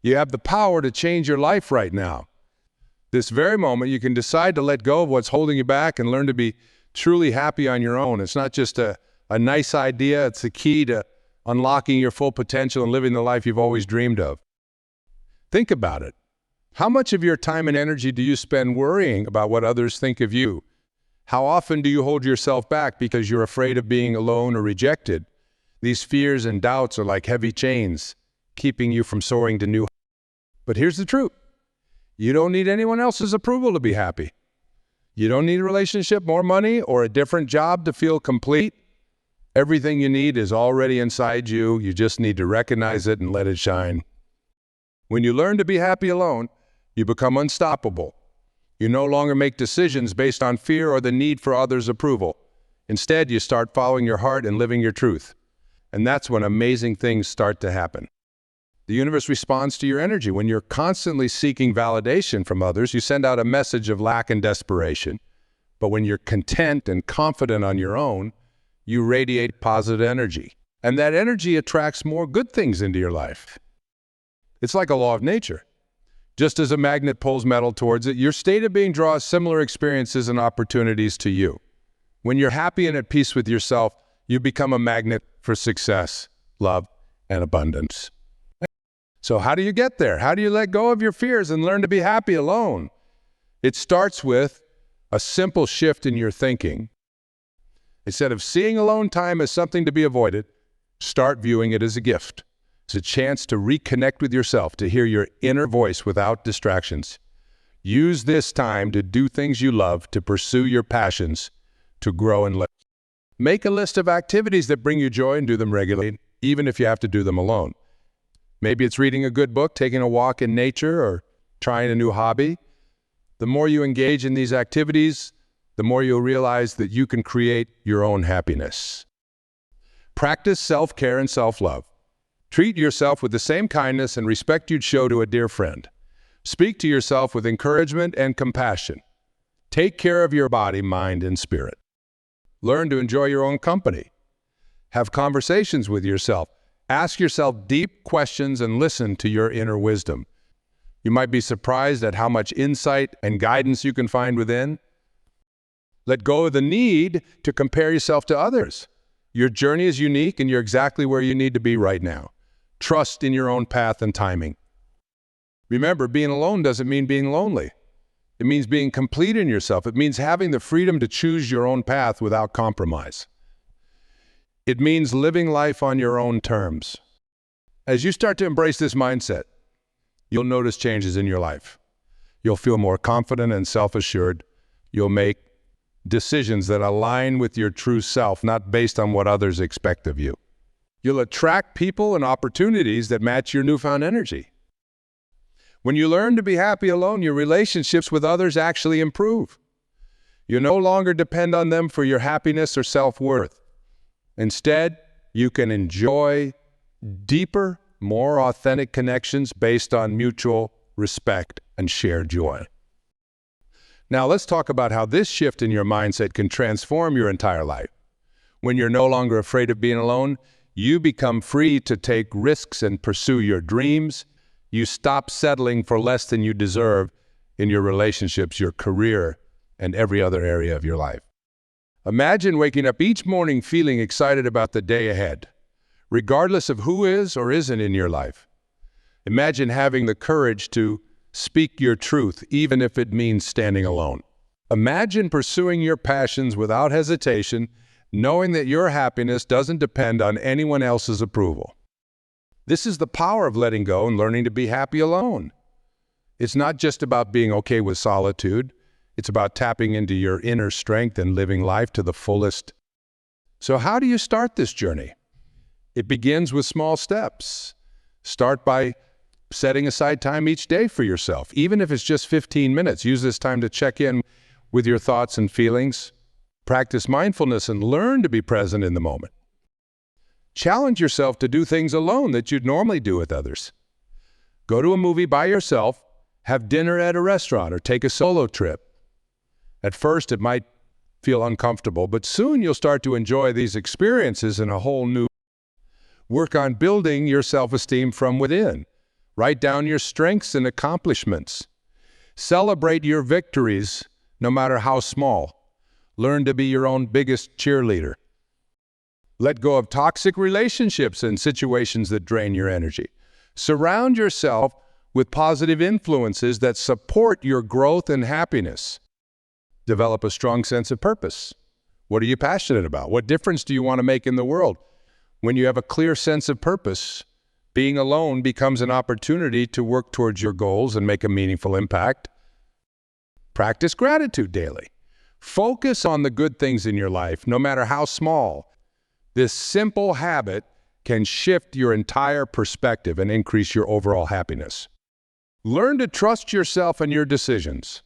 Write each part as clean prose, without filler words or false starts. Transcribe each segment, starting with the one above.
You have the power to change your life right now. This very moment, you can decide to let go of what's holding you back and learn to be truly happy on your own. It's not just a nice idea, it's the key to unlocking your full potential and living the life you've always dreamed of. Think about it. How much of your time and energy do you spend worrying about what others think of you? How often do you hold yourself back because you're afraid of being alone or rejected? These fears and doubts are like heavy chains, keeping you from soaring to new heights. But here's the truth. You don't need anyone else's approval to be happy. You don't need a relationship, more money, or a different job to feel complete. Everything you need is already inside you. You just need to recognize it and let it shine. When you learn to be happy alone, you become unstoppable. You no longer make decisions based on fear or the need for others' approval. Instead, you start following your heart and living your truth. And that's when amazing things start to happen. The universe responds to your energy. When you're constantly seeking validation from others, you send out a message of lack and desperation. But when you're content and confident on your own, you radiate positive energy. And that energy attracts more good things into your life. It's like a law of nature. Just as a magnet pulls metal towards it, your state of being draws similar experiences and opportunities to you. When you're happy and at peace with yourself, you become a magnet for success, love, and abundance. So how do you get there? How do you let go of your fears and learn to be happy alone? It starts with a simple shift in your thinking. Instead of seeing alone time as something to be avoided, start viewing it as a gift. It's a chance to reconnect with yourself, to hear your inner voice without distractions. Use this time to do things you love, to pursue your passions, to grow and live. Make a list of activities that bring you joy and do them regularly, even if you have to do them alone. Maybe it's reading a good book, taking a walk in nature, or trying a new hobby. The more you engage in these activities, the more you'll realize that you can create your own happiness. Practice self-care and self-love. Treat yourself with the same kindness and respect you'd show to a dear friend. Speak to yourself with encouragement and compassion. Take care of your body, mind, and spirit. Learn to enjoy your own company. Have conversations with yourself. Ask yourself deep questions and listen to your inner wisdom. You might be surprised at how much insight and guidance you can find within. Let go of the need to compare yourself to others. Your journey is unique and you're exactly where you need to be right now. Trust in your own path and timing. Remember, being alone doesn't mean being lonely. It means being complete in yourself. It means having the freedom to choose your own path without compromise. It means living life on your own terms. As you start to embrace this mindset, you'll notice changes in your life. You'll feel more confident and self-assured. You'll make decisions that align with your true self, not based on what others expect of you. You'll attract people and opportunities that match your newfound energy. When you learn to be happy alone, your relationships with others actually improve. You no longer depend on them for your happiness or self-worth. Instead, you can enjoy deeper, more authentic connections based on mutual respect and shared joy. Now, let's talk about how this shift in your mindset can transform your entire life. When you're no longer afraid of being alone, you become free to take risks and pursue your dreams. You stop settling for less than you deserve in your relationships, your career, and every other area of your life. Imagine waking up each morning feeling excited about the day ahead, regardless of who is or isn't in your life. Imagine having the courage to speak your truth, even if it means standing alone. Imagine pursuing your passions without hesitation, knowing that your happiness doesn't depend on anyone else's approval. This is the power of letting go and learning to be happy alone. It's not just about being okay with solitude. It's about tapping into your inner strength and living life to the fullest. So how do you start this journey? It begins with small steps. Start by setting aside time each day for yourself, even if it's just 15 minutes. Use this time to check in with your thoughts and feelings. Practice mindfulness and learn to be present in the moment. Challenge yourself to do things alone that you'd normally do with others. Go to a movie by yourself, have dinner at a restaurant, or take a solo trip. At first, it might feel uncomfortable, but soon you'll start to enjoy these experiences in a whole new way. Work on building your self-esteem from within. Write down your strengths and accomplishments. Celebrate your victories, no matter how small. Learn to be your own biggest cheerleader. Let go of toxic relationships and situations that drain your energy. Surround yourself with positive influences that support your growth and happiness. Develop a strong sense of purpose. What are you passionate about? What difference do you want to make in the world? When you have a clear sense of purpose, being alone becomes an opportunity to work towards your goals and make a meaningful impact. Practice gratitude daily. Focus on the good things in your life, no matter how small. This simple habit can shift your entire perspective and increase your overall happiness. Learn to trust yourself and your decisions.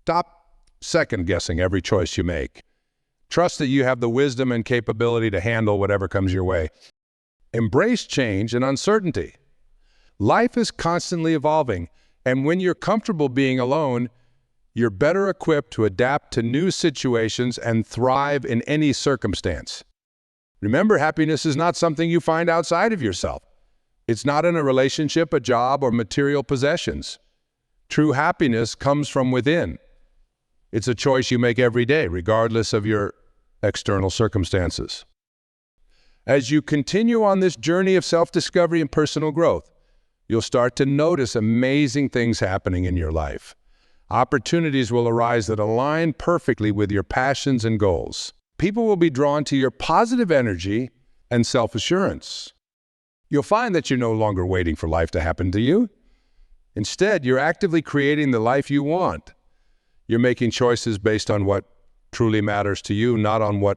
Stop second-guessing every choice you make. Trust that you have the wisdom and capability to handle whatever comes your way. Embrace change and uncertainty. Life is constantly evolving, and when you're comfortable being alone, you're better equipped to adapt to new situations and thrive in any circumstance. Remember, happiness is not something you find outside of yourself. It's not in a relationship, a job, or material possessions. True happiness comes from within. It's a choice you make every day, regardless of your external circumstances. As you continue on this journey of self-discovery and personal growth, you'll start to notice amazing things happening in your life. Opportunities will arise that align perfectly with your passions and goals. People will be drawn to your positive energy and self-assurance. You'll find that you're no longer waiting for life to happen to you. Instead, you're actively creating the life you want. You're making choices based on what truly matters to you, not on what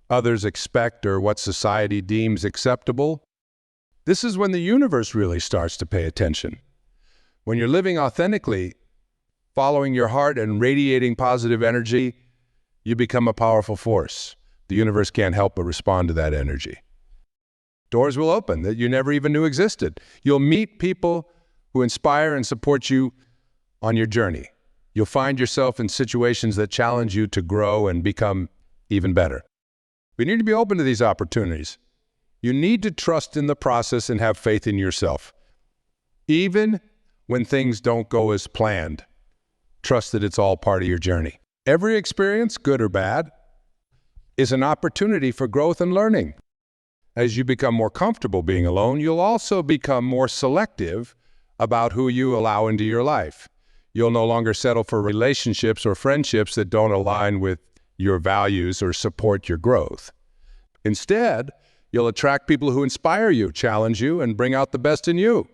others expect or what society deems acceptable. This is when the universe really starts to pay attention. When you're living authentically, following your heart and radiating positive energy, you become a powerful force. The universe can't help but respond to that energy. Doors will open that you never even knew existed. You'll meet people who inspire and support you on your journey. You'll find yourself in situations that challenge you to grow and become even better. We need to be open to these opportunities. You need to trust in the process and have faith in yourself. Even when things don't go as planned, trust that it's all part of your journey. Every experience, good or bad, is an opportunity for growth and learning. As you become more comfortable being alone, you'll also become more selective about who you allow into your life. You'll no longer settle for relationships or friendships that don't align with your values or support your growth. Instead, you'll attract people who inspire you, challenge you, and bring out the best in you.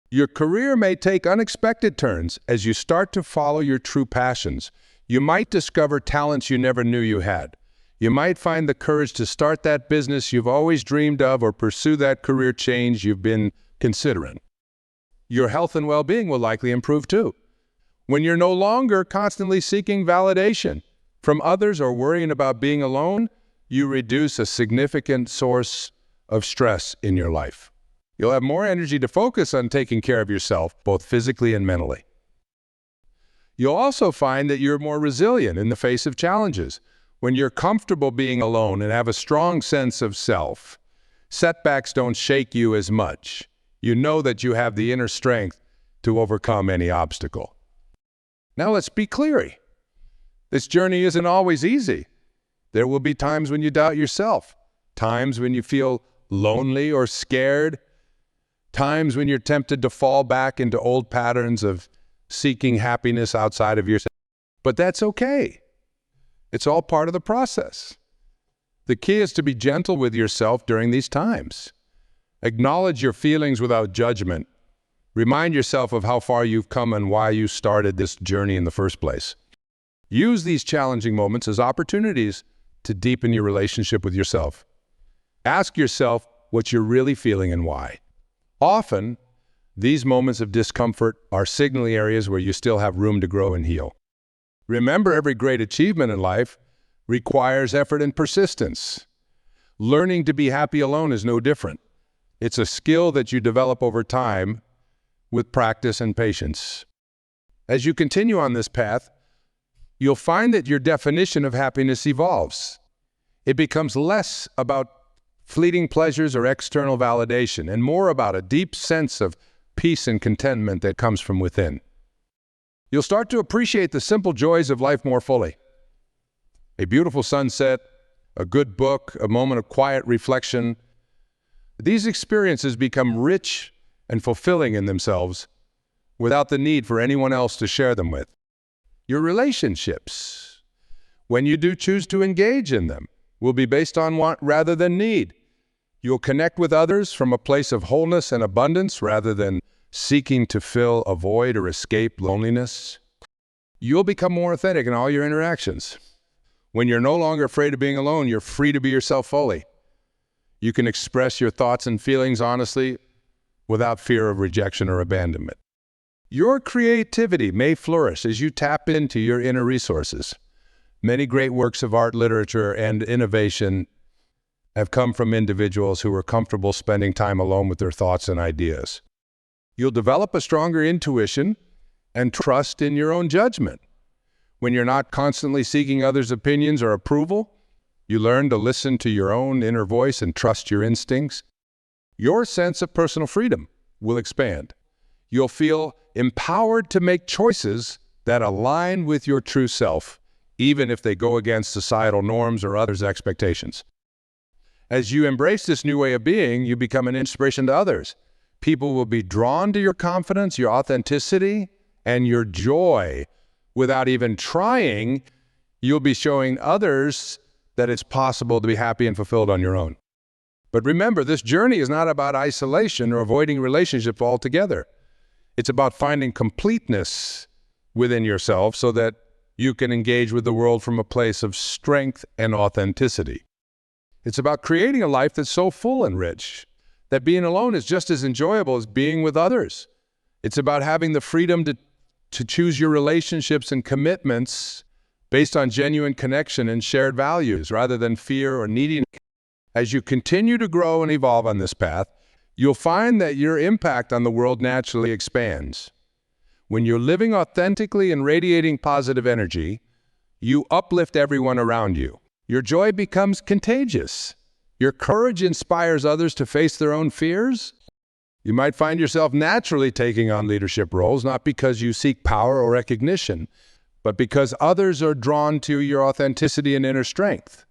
Your career may take unexpected turns as you start to follow your true passions. You might discover talents you never knew you had. You might find the courage to start that business you've always dreamed of or pursue that career change you've been considering. Your health and well-being will likely improve too. When you're no longer constantly seeking validation from others or worrying about being alone, you reduce a significant source of stress in your life. You'll have more energy to focus on taking care of yourself, both physically and mentally. You'll also find that you're more resilient in the face of challenges. When you're comfortable being alone and have a strong sense of self, setbacks don't shake you as much. You know that you have the inner strength to overcome any obstacle. Now let's be clear. This journey isn't always easy. There will be times when you doubt yourself, times when you feel lonely or scared, times when you're tempted to fall back into old patterns of seeking happiness outside of yourself. But that's okay. It's all part of the process. The key is to be gentle with yourself during these times. Acknowledge your feelings without judgment. Remind yourself of how far you've come and why you started this journey in the first place. Use these challenging moments as opportunities to deepen your relationship with yourself. Ask yourself what you're really feeling and why. Often, these moments of discomfort are signaling areas where you still have room to grow and heal. Remember, every great achievement in life requires effort and persistence. Learning to be happy alone is no different. It's a skill that you develop over time with practice and patience. As you continue on this path, you'll find that your definition of happiness evolves. It becomes less about fleeting pleasures or external validation and more about a deep sense of peace and contentment that comes from within. You'll start to appreciate the simple joys of life more fully. A beautiful sunset, a good book, a moment of quiet reflection. These experiences become rich and fulfilling in themselves without the need for anyone else to share them with. Your relationships, when you do choose to engage in them, will be based on want rather than need. You'll connect with others from a place of wholeness and abundance rather than seeking to fill a void or escape loneliness. You'll become more authentic in all your interactions. When you're no longer afraid of being alone, you're free to be yourself fully. You can express your thoughts and feelings honestly without fear of rejection or abandonment. Your creativity may flourish as you tap into your inner resources. Many great works of art, literature, and innovation have come from individuals who are comfortable spending time alone with their thoughts and ideas. You'll develop a stronger intuition and trust in your own judgment. When you're not constantly seeking others' opinions or approval, you learn to listen to your own inner voice and trust your instincts. Your sense of personal freedom will expand. You'll feel empowered to make choices that align with your true self, even if they go against societal norms or others' expectations. As you embrace this new way of being, you become an inspiration to others. People will be drawn to your confidence, your authenticity, and your joy. Without even trying, you'll be showing others that it's possible to be happy and fulfilled on your own. But remember, this journey is not about isolation or avoiding relationships altogether. It's about finding completeness within yourself so that you can engage with the world from a place of strength and authenticity. It's about creating a life that's so full and rich that being alone is just as enjoyable as being with others. It's about having the freedom to choose your relationships and commitments based on genuine connection and shared values rather than fear or needing. As you continue to grow and evolve on this path, you'll find that your impact on the world naturally expands. When you're living authentically and radiating positive energy, you uplift everyone around you. Your joy becomes contagious. Your courage inspires others to face their own fears. You might find yourself naturally taking on leadership roles, not because you seek power or recognition, but because others are drawn to your authenticity and inner strength.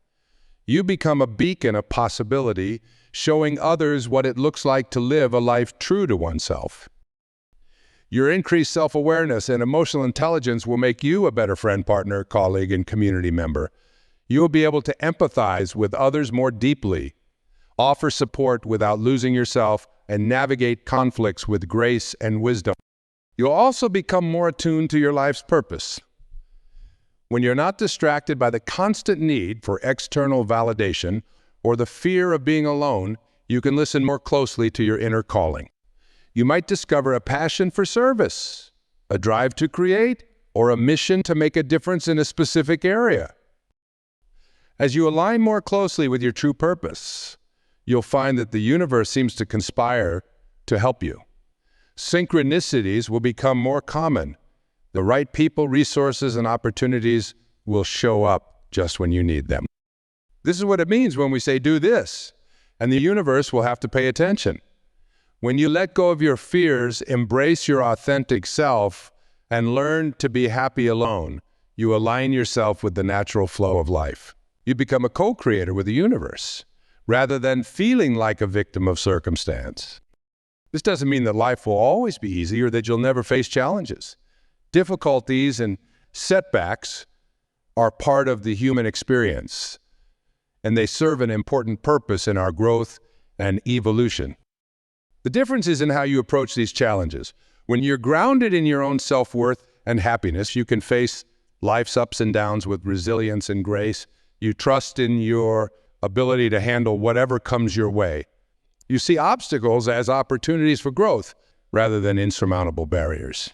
You become a beacon of possibility, showing others what it looks like to live a life true to oneself. Your increased self-awareness and emotional intelligence will make you a better friend, partner, colleague, and community member. You will be able to empathize with others more deeply, offer support without losing yourself, and navigate conflicts with grace and wisdom. You'll also become more attuned to your life's purpose. When you're not distracted by the constant need for external validation or the fear of being alone, you can listen more closely to your inner calling. You might discover a passion for service, a drive to create, or a mission to make a difference in a specific area. As you align more closely with your true purpose, you'll find that the universe seems to conspire to help you. Synchronicities will become more common. The right people, resources, and opportunities will show up just when you need them. This is what it means when we say, do this, and the universe will have to pay attention. When you let go of your fears, embrace your authentic self, and learn to be happy alone, you align yourself with the natural flow of life. You become a co-creator with the universe, rather than feeling like a victim of circumstance. This doesn't mean that life will always be easy or that you'll never face challenges. Difficulties and setbacks are part of the human experience, and they serve an important purpose in our growth and evolution. The difference is in how you approach these challenges. When you're grounded in your own self-worth and happiness, you can face life's ups and downs with resilience and grace. You trust in your ability to handle whatever comes your way. You see obstacles as opportunities for growth rather than insurmountable barriers.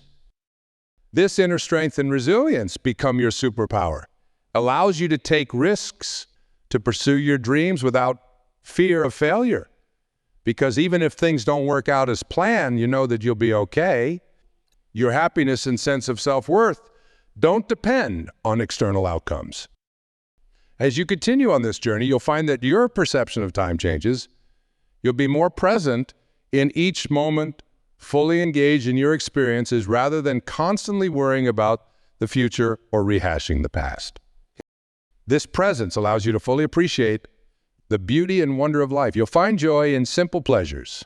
This inner strength and resilience become your superpower, allows you to take risks, to pursue your dreams without fear of failure. Because even if things don't work out as planned, you know that you'll be okay. Your happiness and sense of self-worth don't depend on external outcomes. As you continue on this journey, you'll find that your perception of time changes. You'll be more present in each moment fully engaged in your experiences rather than constantly worrying about the future or rehashing the past. This presence allows you to fully appreciate the beauty and wonder of life. You'll find joy in simple pleasures.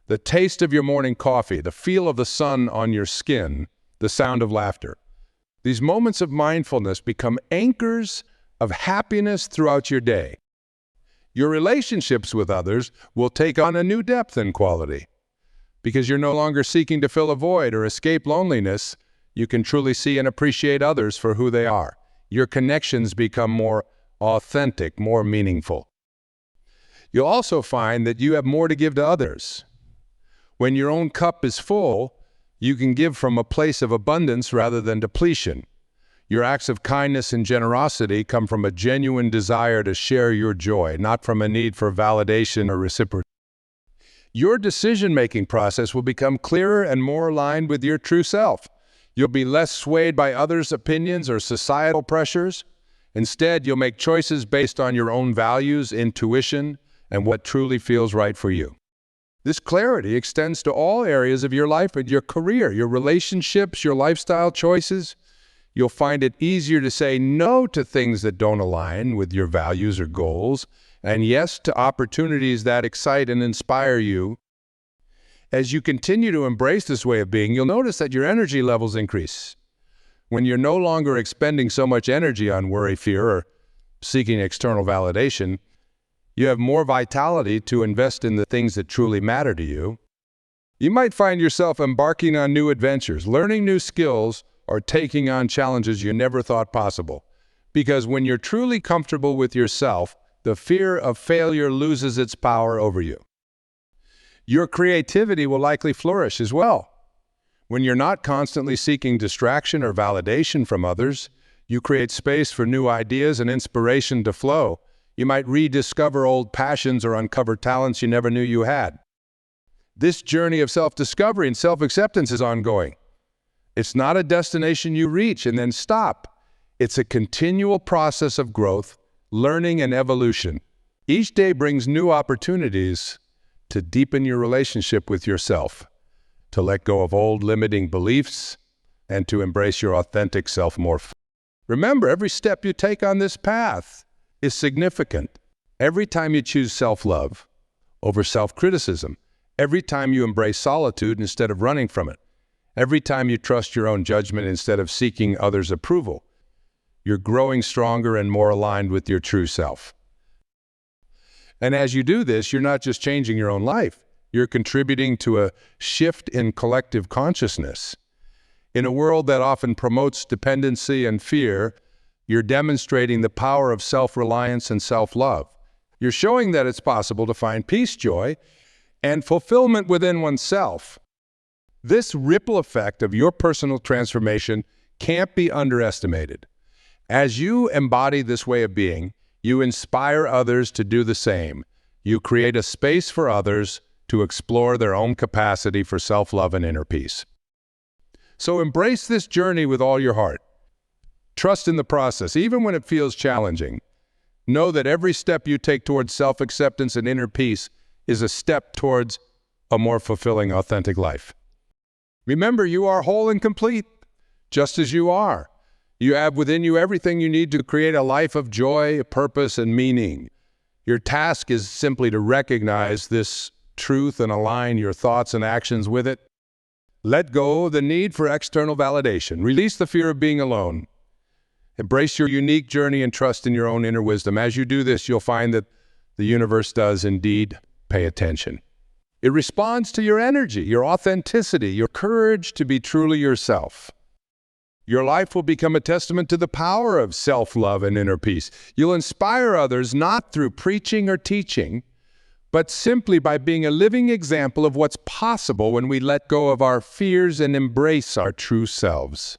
The taste of your morning coffee, the feel of the sun on your skin, the sound of laughter. These moments of mindfulness become anchors of happiness throughout your day. Your relationships with others will take on a new depth and quality. Because you're no longer seeking to fill a void or escape loneliness, you can truly see and appreciate others for who they are. Your connections become more authentic, more meaningful. You'll also find that you have more to give to others. When your own cup is full, you can give from a place of abundance rather than depletion. Your acts of kindness and generosity come from a genuine desire to share your joy, not from a need for validation or reciprocation. Your decision-making process will become clearer and more aligned with your true self. You'll be less swayed by others' opinions or societal pressures. Instead, you'll make choices based on your own values, intuition, and what truly feels right for you. This clarity extends to all areas of your life and your career, your relationships, your lifestyle choices. You'll find it easier to say no to things that don't align with your values or goals, and yes to opportunities that excite and inspire you. As you continue to embrace this way of being, you'll notice that your energy levels increase. When you're no longer expending so much energy on worry, fear, or seeking external validation, you have more vitality to invest in the things that truly matter to you. You might find yourself embarking on new adventures, learning new skills, or taking on challenges you never thought possible. Because when you're truly comfortable with yourself, the fear of failure loses its power over you. Your creativity will likely flourish as well. When you're not constantly seeking distraction or validation from others, you create space for new ideas and inspiration to flow. You might rediscover old passions or uncover talents you never knew you had. This journey of self-discovery and self-acceptance is ongoing. It's not a destination you reach and then stop. It's a continual process of growth, learning, and evolution. Each day brings new opportunities to deepen your relationship with yourself, to let go of old limiting beliefs, and to embrace your authentic self more. Remember, every step you take on this path is significant. Every time you choose self-love over self-criticism, every time you embrace solitude instead of running from it, every time you trust your own judgment instead of seeking others' approval, you're growing stronger and more aligned with your true self. And as you do this, you're not just changing your own life, you're contributing to a shift in collective consciousness. In a world that often promotes dependency and fear, you're demonstrating the power of self-reliance and self-love. You're showing that it's possible to find peace, joy, and fulfillment within oneself. This ripple effect of your personal transformation can't be underestimated. As you embody this way of being, you inspire others to do the same. You create a space for others to explore their own capacity for self-love and inner peace. So embrace this journey with all your heart. Trust in the process, even when it feels challenging. Know that every step you take towards self-acceptance and inner peace is a step towards a more fulfilling, authentic life. Remember, you are whole and complete, just as you are. You have within you everything you need to create a life of joy, purpose, and meaning. Your task is simply to recognize this truth and align your thoughts and actions with it. Let go of the need for external validation. Release the fear of being alone. Embrace your unique journey and trust in your own inner wisdom. As you do this, you'll find that the universe does indeed pay attention. It responds to your energy, your authenticity, your courage to be truly yourself. Your life will become a testament to the power of self-love and inner peace. You'll inspire others not through preaching or teaching, but simply by being a living example of what's possible when we let go of our fears and embrace our true selves.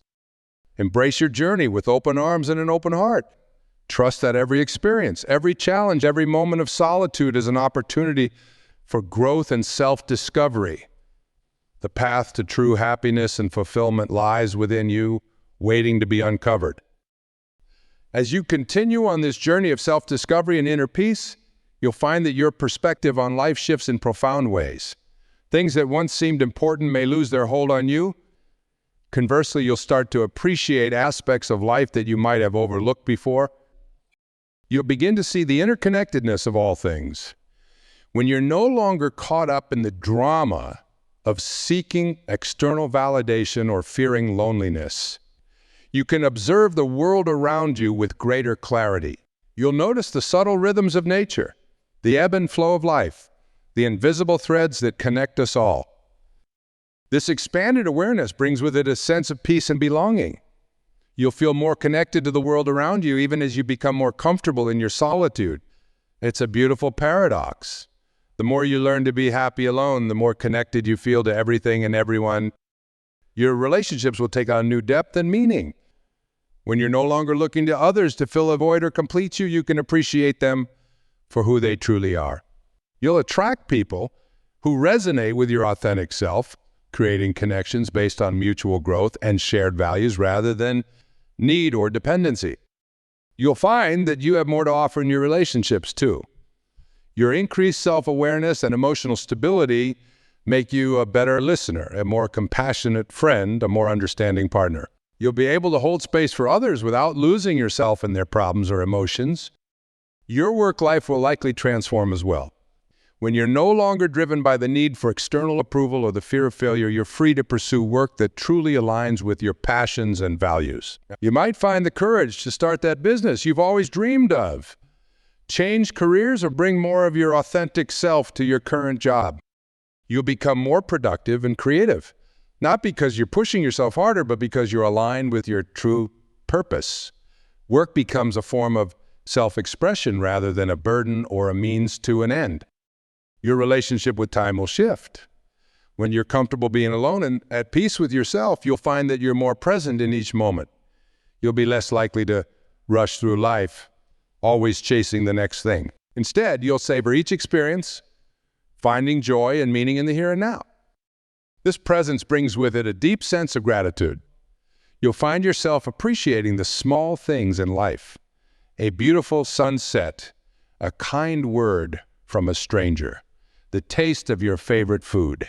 Embrace your journey with open arms and an open heart. Trust that every experience, every challenge, every moment of solitude is an opportunity for growth and self-discovery. The path to true happiness and fulfillment lies within you, waiting to be uncovered. As you continue on this journey of self-discovery and inner peace, you'll find that your perspective on life shifts in profound ways. Things that once seemed important may lose their hold on you. Conversely, you'll start to appreciate aspects of life that you might have overlooked before. You'll begin to see the interconnectedness of all things. When you're no longer caught up in the drama of seeking external validation or fearing loneliness, you can observe the world around you with greater clarity. You'll notice the subtle rhythms of nature, the ebb and flow of life, the invisible threads that connect us all. This expanded awareness brings with it a sense of peace and belonging. You'll feel more connected to the world around you even as you become more comfortable in your solitude. It's a beautiful paradox. The more you learn to be happy alone, the more connected you feel to everything and everyone. Your relationships will take on new depth and meaning. When you're no longer looking to others to fill a void or complete you, you can appreciate them for who they truly are. You'll attract people who resonate with your authentic self, creating connections based on mutual growth and shared values rather than need or dependency. You'll find that you have more to offer in your relationships too. Your increased self-awareness and emotional stability make you a better listener, a more compassionate friend, a more understanding partner. You'll be able to hold space for others without losing yourself in their problems or emotions. Your work life will likely transform as well. When you're no longer driven by the need for external approval or the fear of failure, you're free to pursue work that truly aligns with your passions and values. You might find the courage to start that business you've always dreamed of. Change careers or bring more of your authentic self to your current job. You'll become more productive and creative, not because you're pushing yourself harder, but because you're aligned with your true purpose. Work becomes a form of self-expression rather than a burden or a means to an end. Your relationship with time will shift. When you're comfortable being alone and at peace with yourself, you'll find that you're more present in each moment. You'll be less likely to rush through life, always chasing the next thing. Instead, you'll savor each experience, finding joy and meaning in the here and now. This presence brings with it a deep sense of gratitude. You'll find yourself appreciating the small things in life. A beautiful sunset, a kind word from a stranger, the taste of your favorite food.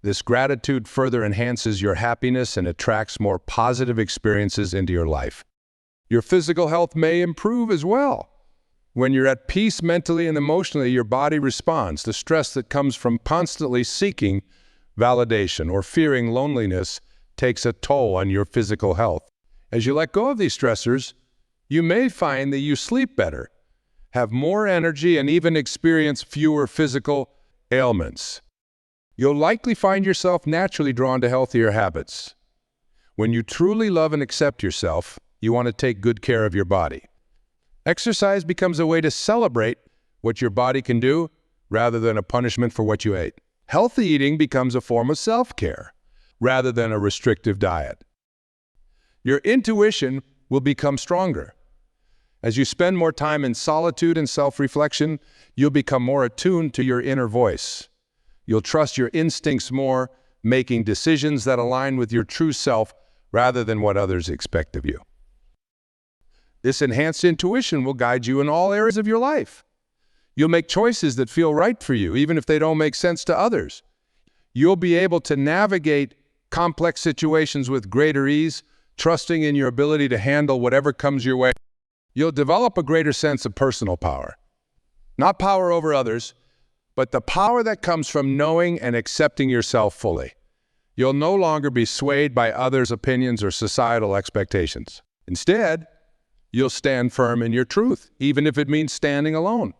This gratitude further enhances your happiness and attracts more positive experiences into your life. Your physical health may improve as well. When you're at peace mentally and emotionally, your body responds. The stress that comes from constantly seeking validation or fearing loneliness takes a toll on your physical health. As you let go of these stressors, you may find that you sleep better, have more energy, and even experience fewer physical ailments. You'll likely find yourself naturally drawn to healthier habits. When you truly love and accept yourself, you want to take good care of your body. Exercise becomes a way to celebrate what your body can do rather than a punishment for what you ate. Healthy eating becomes a form of self-care rather than a restrictive diet. Your intuition will become stronger. As you spend more time in solitude and self-reflection, you'll become more attuned to your inner voice. You'll trust your instincts more, making decisions that align with your true self rather than what others expect of you. This enhanced intuition will guide you in all areas of your life. You'll make choices that feel right for you, even if they don't make sense to others. You'll be able to navigate complex situations with greater ease, trusting in your ability to handle whatever comes your way. You'll develop a greater sense of personal power. Not power over others, but the power that comes from knowing and accepting yourself fully. You'll no longer be swayed by others' opinions or societal expectations. Instead, you'll stand firm in your truth, even if it means standing alone.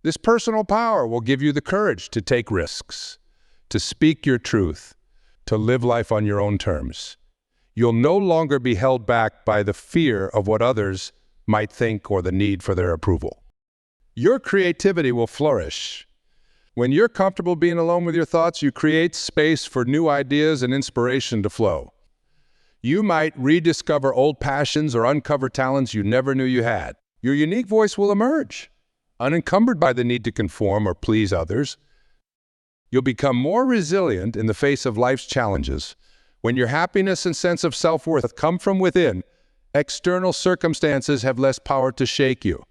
This personal power will give you the courage to take risks, to speak your truth, to live life on your own terms. You'll no longer be held back by the fear of what others might think or the need for their approval. Your creativity will flourish. When you're comfortable being alone with your thoughts, you create space for new ideas and inspiration to flow. You might rediscover old passions or uncover talents you never knew you had. Your unique voice will emerge, unencumbered by the need to conform or please others. You'll become more resilient in the face of life's challenges. When your happiness and sense of self-worth come from within, external circumstances have less power to shake you.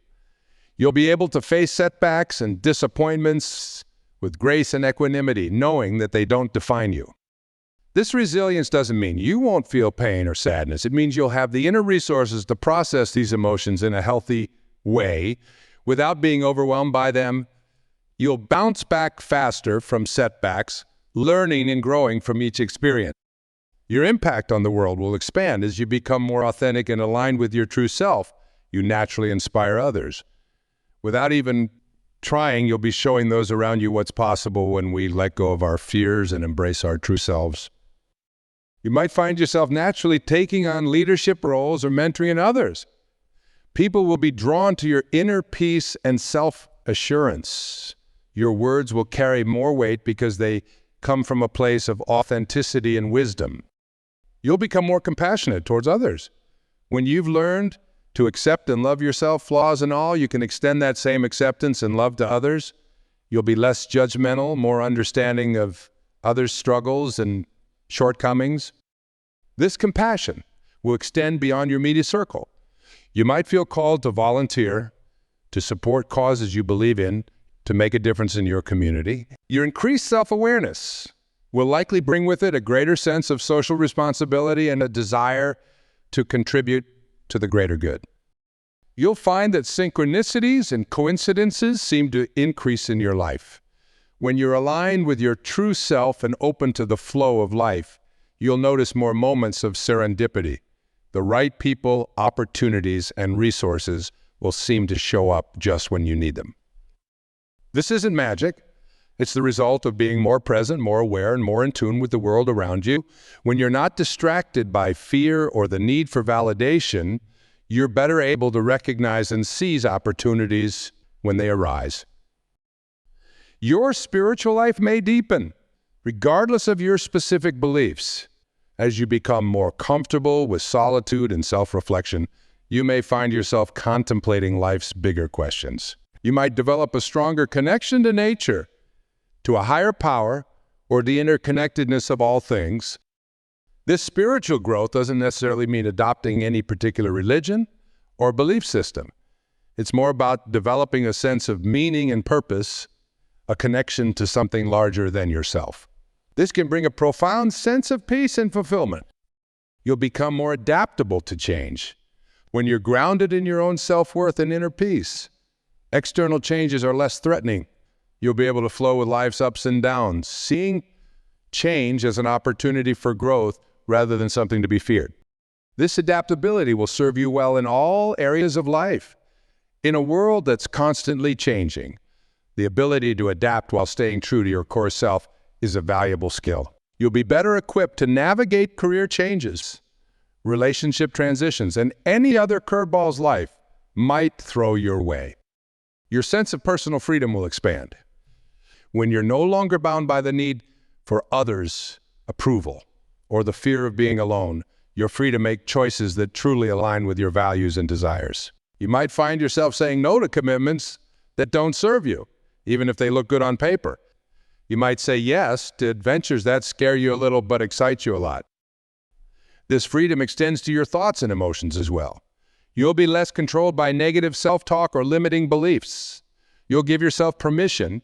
You'll be able to face setbacks and disappointments with grace and equanimity, knowing that they don't define you. This resilience doesn't mean you won't feel pain or sadness. It means you'll have the inner resources to process these emotions in a healthy way without being overwhelmed by them. You'll bounce back faster from setbacks, learning and growing from each experience. Your impact on the world will expand as you become more authentic and aligned with your true self. You naturally inspire others. Without even trying, you'll be showing those around you what's possible when we let go of our fears and embrace our true selves. You might find yourself naturally taking on leadership roles or mentoring others. People will be drawn to your inner peace and self-assurance. Your words will carry more weight because they come from a place of authenticity and wisdom. You'll become more compassionate towards others. When you've learned to accept and love yourself, flaws and all, you can extend that same acceptance and love to others. You'll be less judgmental, more understanding of others' struggles and shortcomings. This compassion will extend beyond your immediate circle. You might feel called to volunteer, to support causes you believe in, to make a difference in your community. Your increased self-awareness will likely bring with it a greater sense of social responsibility and a desire to contribute to the greater good. You'll find that synchronicities and coincidences seem to increase in your life. When you're aligned with your true self and open to the flow of life, you'll notice more moments of serendipity. The right people, opportunities, and resources will seem to show up just when you need them. This isn't magic. It's the result of being more present, more aware, and more in tune with the world around you. When you're not distracted by fear or the need for validation, you're better able to recognize and seize opportunities when they arise. Your spiritual life may deepen, regardless of your specific beliefs. As you become more comfortable with solitude and self-reflection, you may find yourself contemplating life's bigger questions. You might develop a stronger connection to nature, to a higher power, or the interconnectedness of all things. This spiritual growth doesn't necessarily mean adopting any particular religion or belief system. It's more about developing a sense of meaning and purpose, a connection to something larger than yourself. This can bring a profound sense of peace and fulfillment. You'll become more adaptable to change. When you're grounded in your own self-worth and inner peace, external changes are less threatening. You'll be able to flow with life's ups and downs, seeing change as an opportunity for growth rather than something to be feared. This adaptability will serve you well in all areas of life. In a world that's constantly changing, the ability to adapt while staying true to your core self is a valuable skill. You'll be better equipped to navigate career changes, relationship transitions, and any other curveballs life might throw your way. Your sense of personal freedom will expand. When you're no longer bound by the need for others' approval or the fear of being alone, you're free to make choices that truly align with your values and desires. You might find yourself saying no to commitments that don't serve you, even if they look good on paper. You might say yes to adventures that scare you a little but excite you a lot. This freedom extends to your thoughts and emotions as well. You'll be less controlled by negative self-talk or limiting beliefs. You'll give yourself permission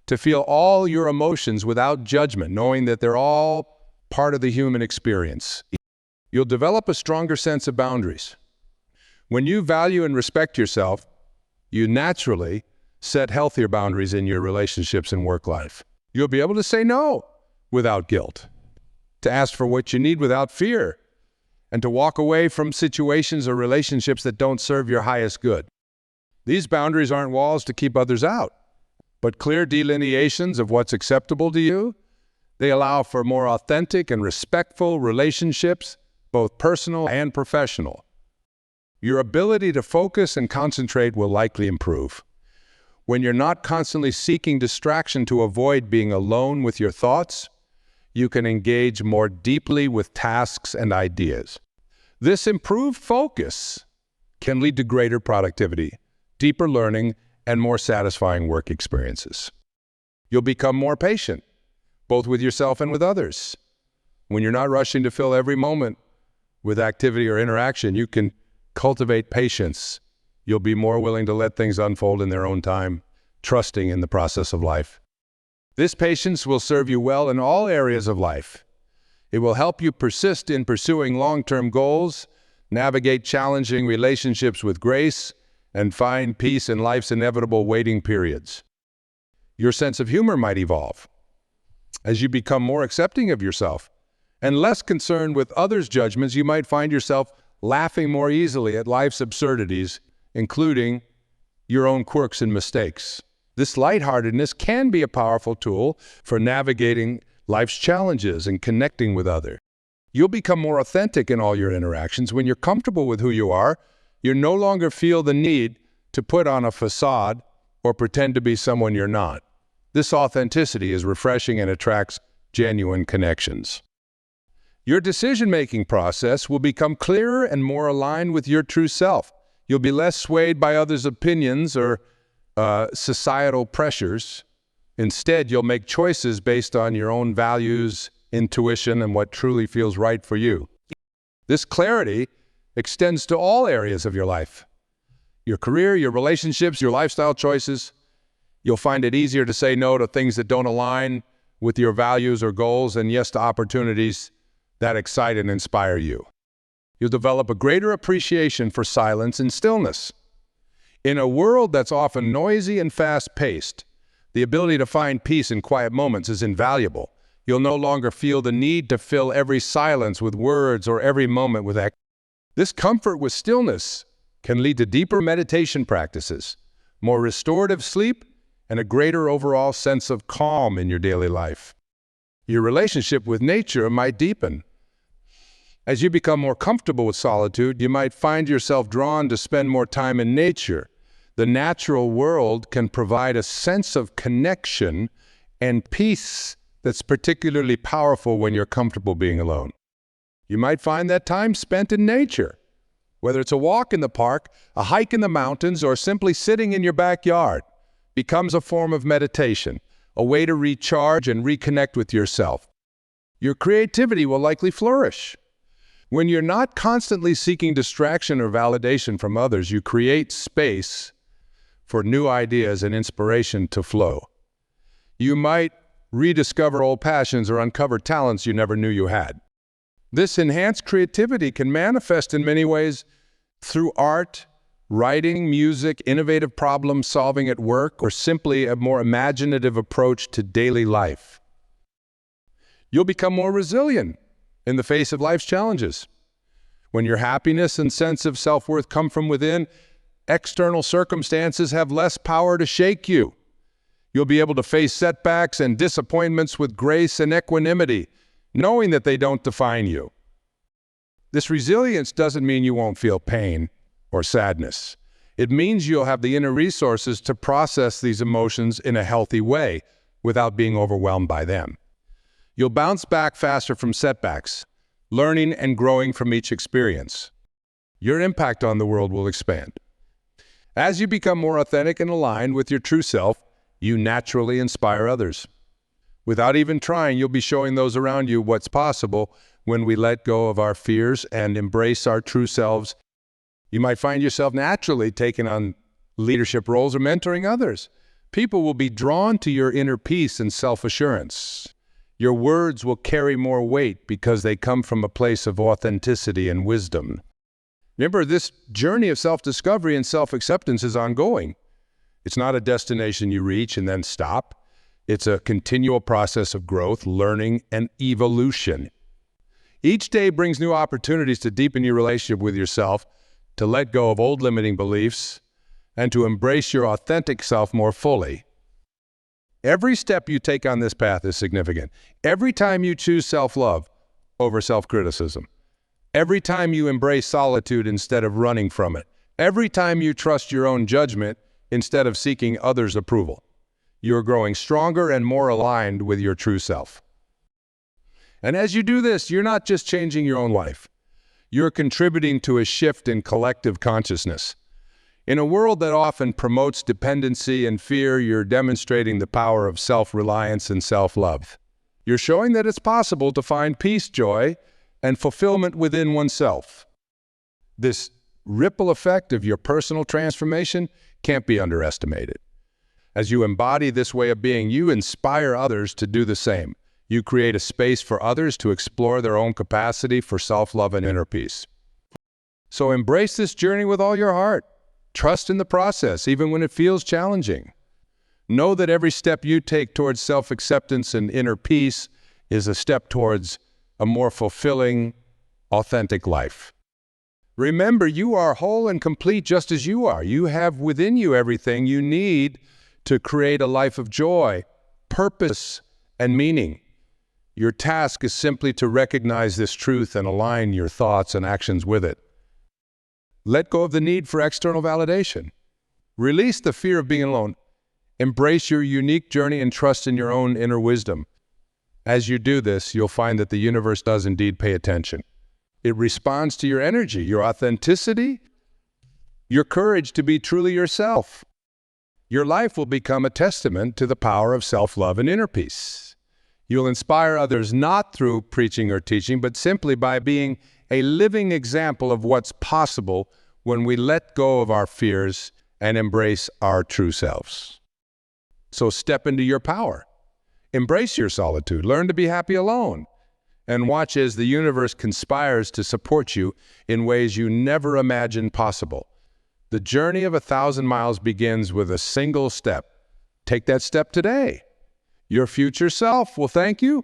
to feel all your emotions without judgment, knowing that they're all part of the human experience. You'll develop a stronger sense of boundaries. When you value and respect yourself, you naturally set healthier boundaries in your relationships and work life. You'll be able to say no without guilt, to ask for what you need without fear, and to walk away from situations or relationships that don't serve your highest good. These boundaries aren't walls to keep others out, but clear delineations of what's acceptable to you. They allow for more authentic and respectful relationships, both personal and professional. Your ability to focus and concentrate will likely improve. When you're not constantly seeking distraction to avoid being alone with your thoughts, you can engage more deeply with tasks and ideas. This improved focus can lead to greater productivity, deeper learning, and more satisfying work experiences. You'll become more patient, both with yourself and with others. When you're not rushing to fill every moment with activity or interaction, you can cultivate patience. You'll be more willing to let things unfold in their own time, trusting in the process of life. This patience will serve you well in all areas of life. It will help you persist in pursuing long-term goals, navigate challenging relationships with grace, and find peace in life's inevitable waiting periods. Your sense of humor might evolve as you become more accepting of yourself and less concerned with others' judgments. You might find yourself laughing more easily at life's absurdities, including your own quirks and mistakes. This lightheartedness can be a powerful tool for navigating life's challenges and connecting with others. You'll become more authentic in all your interactions. When you're comfortable with who you are, you no longer feel the need to put on a facade or pretend to be someone you're not. This authenticity is refreshing and attracts genuine connections. Your decision-making process will become clearer and more aligned with your true self. You'll be less swayed by others' opinions or societal pressures. Instead, you'll make choices based on your own values, intuition, and what truly feels right for you. This clarity extends to all areas of your life. Your career, your relationships, your lifestyle choices. You'll find it easier to say no to things that don't align with your values or goals, and yes to opportunities that excite and inspire you. You'll develop a greater appreciation for silence and stillness. In a world that's often noisy and fast-paced, the ability to find peace in quiet moments is invaluable. You'll no longer feel the need to fill every silence with words or every moment with act. This comfort with stillness can lead to deeper meditation practices, more restorative sleep, and a greater overall sense of calm in your daily life. Your relationship with nature might deepen. As you become more comfortable with solitude, you might find yourself drawn to spend more time in nature. The natural world can provide a sense of connection and peace that's particularly powerful when you're comfortable being alone. You might find that time spent in nature, whether it's a walk in the park, a hike in the mountains, or simply sitting in your backyard, becomes a form of meditation, a way to recharge and reconnect with yourself. Your creativity will likely flourish. When you're not constantly seeking distraction or validation from others, you create space for new ideas and inspiration to flow. You might rediscover old passions or uncover talents you never knew you had. This enhanced creativity can manifest in many ways through art, writing, music, innovative problem solving at work, or simply a more imaginative approach to daily life. You'll become more resilient in the face of life's challenges. When your happiness and sense of self-worth come from within, external circumstances have less power to shake you. You'll be able to face setbacks and disappointments with grace and equanimity, knowing that they don't define you. This resilience doesn't mean you won't feel pain or sadness. It means you'll have the inner resources to process these emotions in a healthy way without being overwhelmed by them. You'll bounce back faster from setbacks, learning and growing from each experience. Your impact on the world will expand. As you become more authentic and aligned with your true self, you naturally inspire others. Without even trying, you'll be showing those around you what's possible when we let go of our fears and embrace our true selves. You might find yourself naturally taking on leadership roles or mentoring others. People will be drawn to your inner peace and self-assurance. Your words will carry more weight because they come from a place of authenticity and wisdom. Remember, this journey of self-discovery and self-acceptance is ongoing. It's not a destination you reach and then stop. It's a continual process of growth, learning, and evolution. Each day brings new opportunities to deepen your relationship with yourself, to let go of old limiting beliefs, and to embrace your authentic self more fully. Every step you take on this path is significant. Every time you choose self-love over self-criticism, every time you embrace solitude instead of running from it, every time you trust your own judgment instead of seeking others' approval, you're growing stronger and more aligned with your true self. And as you do this, you're not just changing your own life. You're contributing to a shift in collective consciousness. In a world that often promotes dependency and fear, you're demonstrating the power of self-reliance and self-love. You're showing that it's possible to find peace, joy, and fulfillment within oneself. This ripple effect of your personal transformation can't be underestimated. As you embody this way of being, you inspire others to do the same. You create a space for others to explore their own capacity for self-love and inner peace. So embrace this journey with all your heart. Trust in the process, even when it feels challenging. Know that every step you take towards self-acceptance and inner peace is a step towards a more fulfilling, authentic life. Remember, you are whole and complete just as you are. You have within you everything you need to create a life of joy, purpose, and meaning. Your task is simply to recognize this truth and align your thoughts and actions with it. Let go of the need for external validation. Release the fear of being alone. Embrace your unique journey and trust in your own inner wisdom. As you do this, you'll find that the universe does indeed pay attention. It responds to your energy, your authenticity, your courage to be truly yourself. Your life will become a testament to the power of self-love and inner peace. You'll inspire others not through preaching or teaching, but simply by being a living example of what's possible when we let go of our fears and embrace our true selves. So step into your power. Embrace your solitude. Learn to be happy alone. And watch as the universe conspires to support you in ways you never imagined possible. The journey of 1,000 miles begins with a single step. Take that step today. Your future self will thank you.